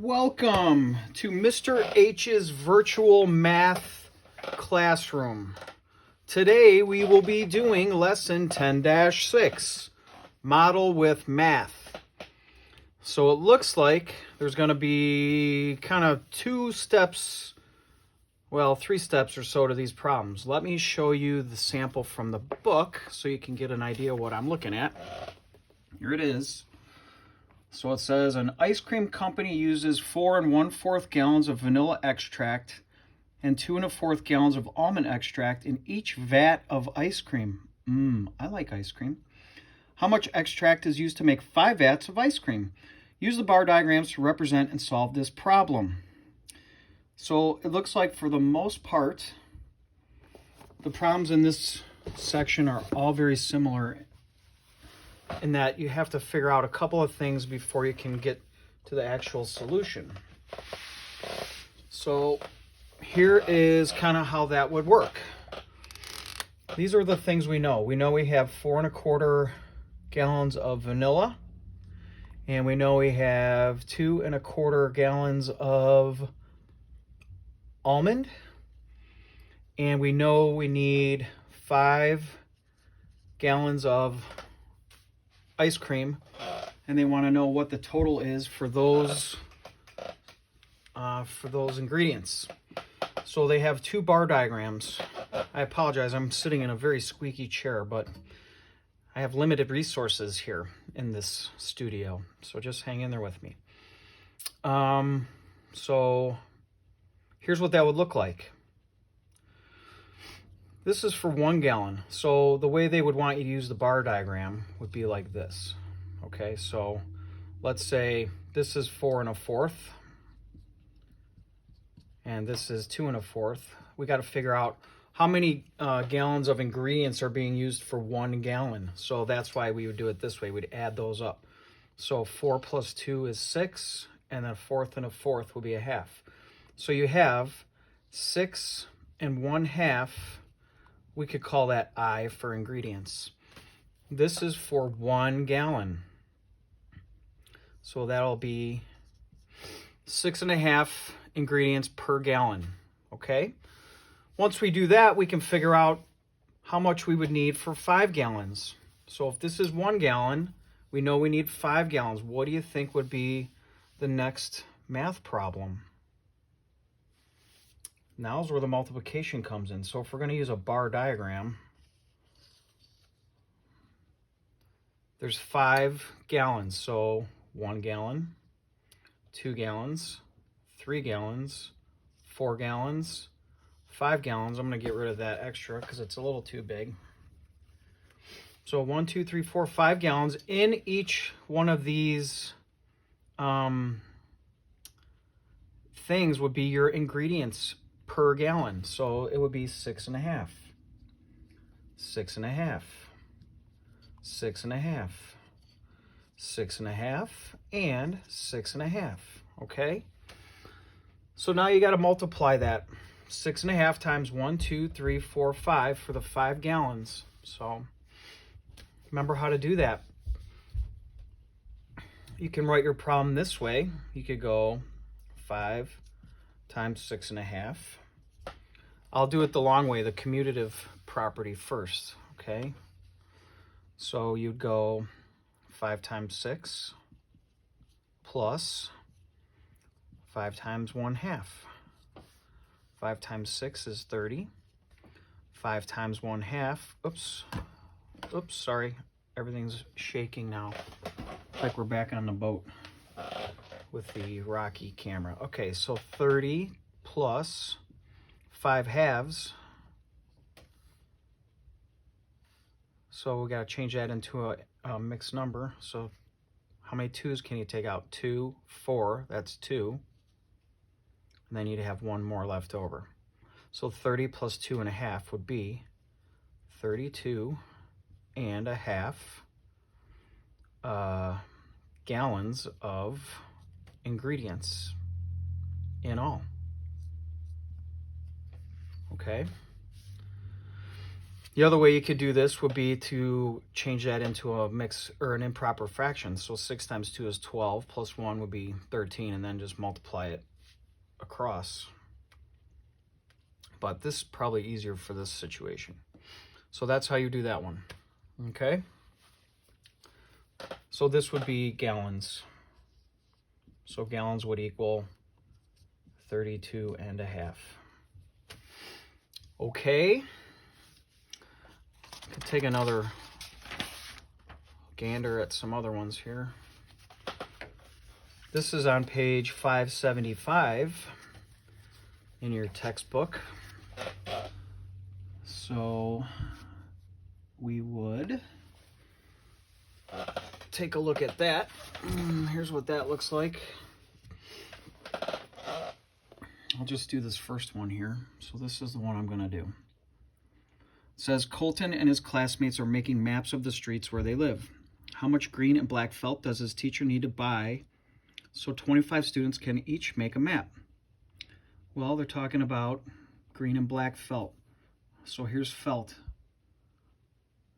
Welcome to Mr. H's virtual math classroom. Today we will be doing lesson 10-6, model with math. So it looks like there's going to be kind of three steps or so to these problems. Let me show you the sample from the book so you can get an idea what I'm looking at. Here it is. So it says an ice cream company uses 4 1/4 gallons of vanilla extract and 2 1/4 gallons of almond extract in each vat of ice cream. I like ice cream. How much extract is used to make 5 vats of ice cream? Use the bar diagrams to represent and solve this problem. So it looks like for the most part, the problems in this section are all very similar in that you have to figure out a couple of things before you can get to the actual solution. So here is kind of how that would work. These are the things we know. We know we have 4 1/4 gallons of vanilla, and we know we have 2 1/4 gallons of almond, and we know we need 5 gallons of ice cream, and they want to know what the total is for those ingredients. So they have 2 bar diagrams. I apologize, I'm sitting in a very squeaky chair, but I have limited resources here in this studio, so just hang in there with me. So here's what that would look like. This is for 1 gallon. So the way they would want you to use the bar diagram would be like this. Okay, so let's say this is 4 1/4 and this is 2 1/4. We got to figure out how many gallons of ingredients are being used for 1 gallon. So that's why we would do it this way. We'd add those up. So 4 plus 2 is 6, and then 1/4 1/4 will be 1/2. So you have 6 1/2. We could call that I for ingredients. This is for 1 gallon. So that'll be 6 1/2 ingredients per gallon. Okay? Once we do that, we can figure out how much we would need for 5 gallons. So if this is 1 gallon, we know we need 5 gallons. What do you think would be the next math problem? Now's where the multiplication comes in. So if we're going to use a bar diagram, there's 5 gallons. So 1 gallon, 2 gallons, 3 gallons, 4 gallons, 5 gallons. I'm going to get rid of that extra because it's a little too big. So 1, 2, 3, 4, 5 gallons in each one of these things would be your ingredients per gallon. So it would be 6 1/2, 6 1/2, 6 1/2, 6 1/2, and 6 1/2. Okay? So now you got to multiply that. 6 1/2 times 1, 2, 3, 4, 5 for the 5 gallons. So remember how to do that. You can write your problem this way. You could go 5 times 6 1/2. I'll do it the long way, the commutative property first, okay? So you'd go 5 times 6 plus 5 times 1/2. 5 times 6 is 30. 5 times 1/2, oops, sorry. Everything's shaking now. It's like we're back on the boat with the Rocky camera. Okay, so 30 plus 5 halves. So we got to change that into a mixed number. So how many 2's can you take out? 2, 4, that's 2. And then you'd have 1 more left over. So 30 plus 2 1/2 would be 32 1/2 gallons of ingredients in all. Okay. The other way you could do this would be to change that into a mix or an improper fraction. So 6 times 2 is 12, plus 1 would be 13, and then just multiply it across. But this is probably easier for this situation. So that's how you do that one. Okay? So this would be gallons. So gallons would equal 32.5. Okay. Could take another gander at some other ones here. This is on page 575 in your textbook. So we would take a look at that. Here's what that looks like. I'll just do this first one here. So this is the one I'm going to do. It says Colton and his classmates are making maps of the streets where they live. How much green and black felt does his teacher need to buy so 25 students can each make a map? Well, they're talking about green and black felt. So here's felt.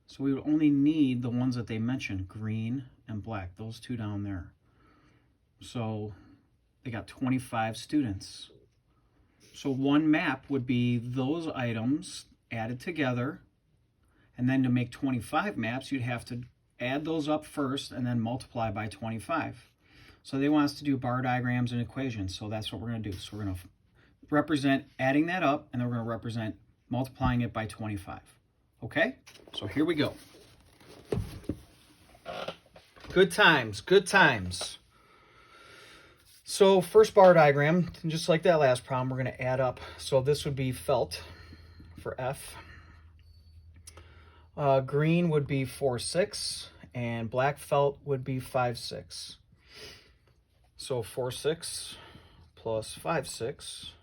So we would only need the ones that they mentioned, green and black, those two down there. So they got 25 students. So one map would be those items added together, and then to make 25 maps, you'd have to add those up first and then multiply by 25. So they want us to do bar diagrams and equations, so that's what we're going to do. So we're going to represent adding that up, and then we're going to represent multiplying it by 25. Okay? So here we go. Good times, good times. So first bar diagram, just like that last problem, we're going to add up. So this would be felt for F. Green would be 4, 6, and black felt would be 5, 6. So 4, 6 plus 5, 6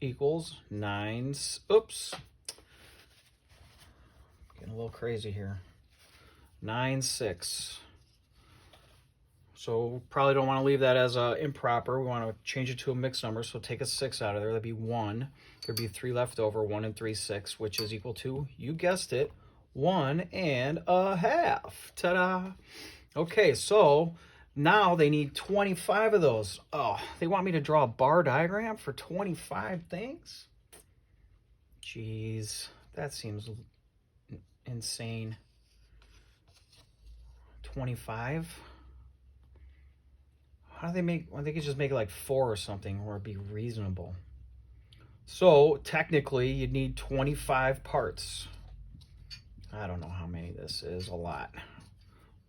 equals 9. Oops. Getting a little crazy here. 9, 6. So probably don't want to leave that as improper. We want to change it to a mixed number. So take a 6 out of there. That'd be 1. There'd be 3 left over. 1 and 3, 6, which is equal to, you guessed it, 1.5. Ta-da! Okay, so now they need 25 of those. Oh, they want me to draw a bar diagram for 25 things? Jeez, that seems insane. 25? How do they make, well, they could just make it like 4 or something, or it'd be reasonable. So technically you'd need 25 parts. I don't know how many this is, a lot.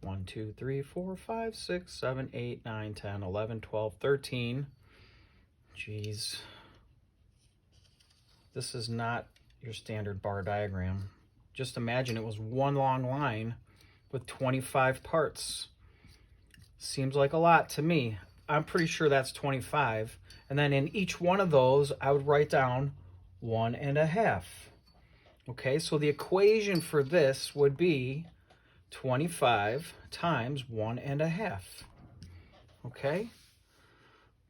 1, 2, 3, 4, 5, 6, 7, 8, 9, 10, 11, 12, 13. Jeez. This is not your standard bar diagram. Just imagine it was one long line with 25 parts. Seems like a lot to me. I'm pretty sure that's 25. And then in each one of those, I would write down 1.5. Okay, so the equation for this would be 25 times 1.5. Okay?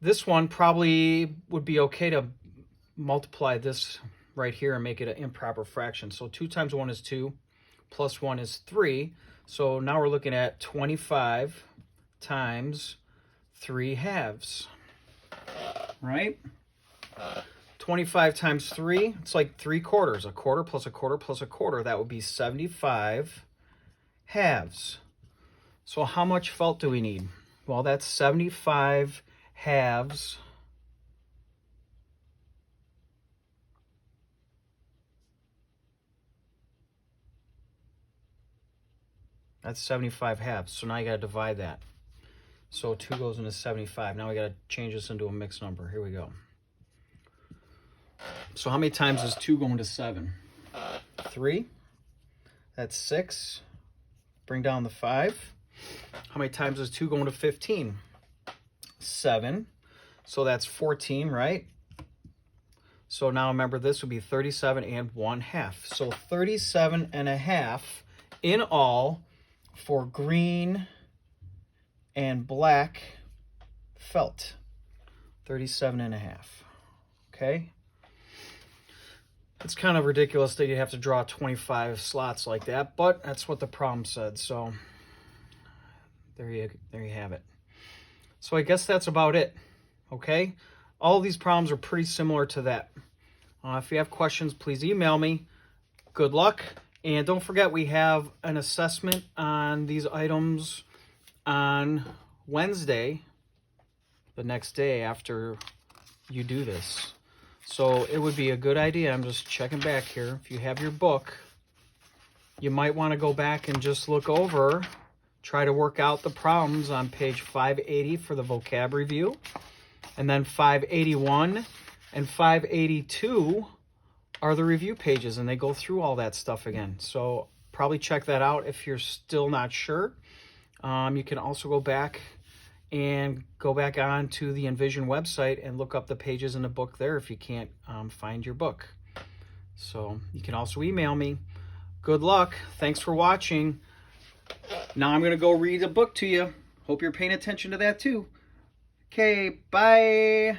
This one probably would be okay to multiply this right here and make it an improper fraction. So 2 times 1 is 2, plus 1 is 3. So now we're looking at 25 times 3 halves, right? 25 times 3, it's like 3 quarters. A quarter plus a quarter plus a quarter. That would be 75 halves. So how much felt do we need? Well, that's 75 halves. That's 75 halves. So now you got to divide that. So 2 goes into 75. Now we got to change this into a mixed number. Here we go. So how many times is 2 going to 7? 3. That's 6. Bring down the 5. How many times is 2 going to 15? 7. So that's 14, right? So now remember, this would be 37 and 1/2. So 37 and 1/2 in all for green and black felt. 37 and 1/2. Okay. It's kind of ridiculous that you have to draw 25 slots like that, but that's what the problem said. So there you have it. So I guess that's about it. Okay, all of these problems are pretty similar to that. If you have questions, please email me. Good luck, and don't forget we have an assessment on these items on Wednesday, the next day after you do this. So it would be a good idea, I'm just checking back here, if you have your book, you might want to go back and just look over, try to work out the problems on page 580 for the vocab review, and then 581 and 582 are the review pages, and they go through all that stuff again. So probably check that out if you're still not sure. You can also go back on to the Envision website and look up the pages in the book there if you can't find your book. So you can also email me. Good luck. Thanks for watching. Now I'm going to go read a book to you. Hope you're paying attention to that too. Okay, bye.